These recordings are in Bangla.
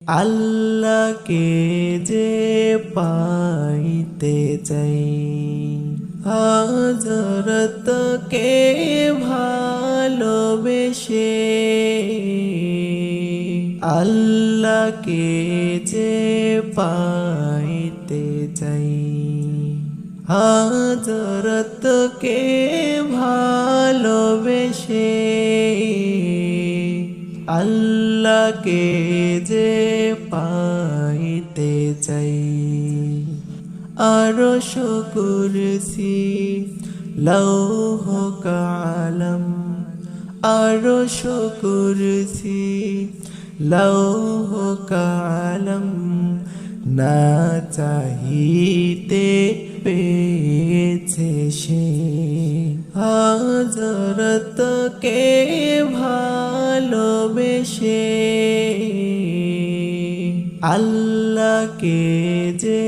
আল্লাহকে যে পাইতে চাই হযরতকে ভালোবেসে আল্লাহকে যে পাইতে চাই হযরতকে ভালোবেসে আল্লাহকে যে পাইতে চাই আরশ কুরসি লৌহ কালাম আরশ কুরসি লৌহ কালাম না চাহিতে পেয়েছে সে হযরতকে ভালোবেসে আল্লাহকে যে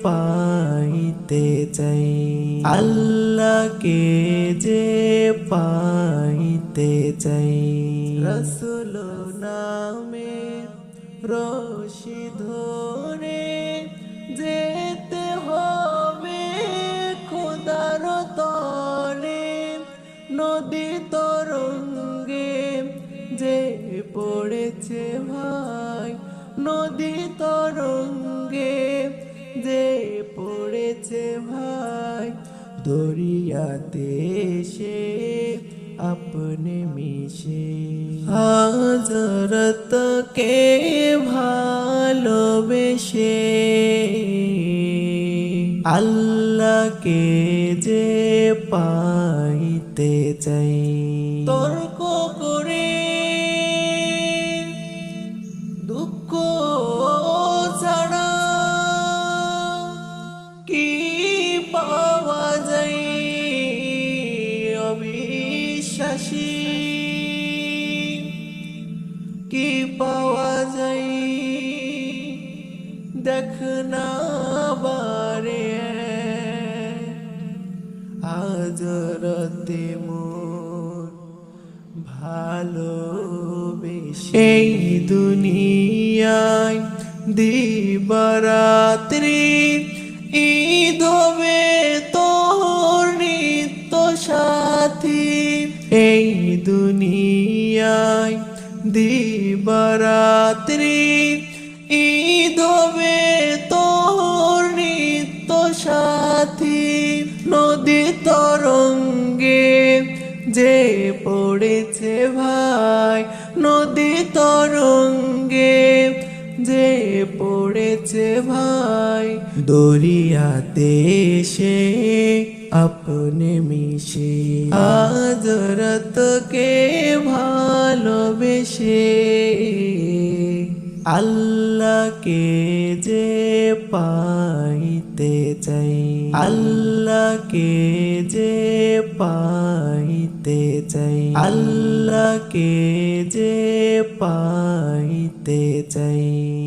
পাইতে চাই আল্লাহকে যে পাইতে চাই রাসূল নামে রশি ধরে যেতে হবে খোদার তরে নদী তরঙ্গে যে পড়েছে ভাই নদী তরঙ্গে যে পড়েছে ভাই দরিয়াতে সে আপনে মিশে হযরতকে ভালোবেসে আল্লাহকে যে পাইতে চাই তর্ক করে দুঃখ ছাড়া কি পাওয়া যায় অবিশ্বাসী কি পাওয়া যায় দেখ না বারে হযরতে মোর ভালোবেসে এই দুনিয়ায় দিবারাত্রি ঈদ হবে তোর নিত্য সাথী এই দুনিয়ায় দিবারাত্রি ঈদ হবে তোর নিত্য সাথী নদী তরঙ্গে যে পড়েছে ভাই নদী তরঙ্গে যে পড়েছে ভাই দরিয়াতে সে আপনে মিশে হযরতকে ভালোবেসে আল্লাহকে যে পাইতে চাই আল্লাহকে যে পাইতে চাই আল্লাহকে যে পাইতে চাই।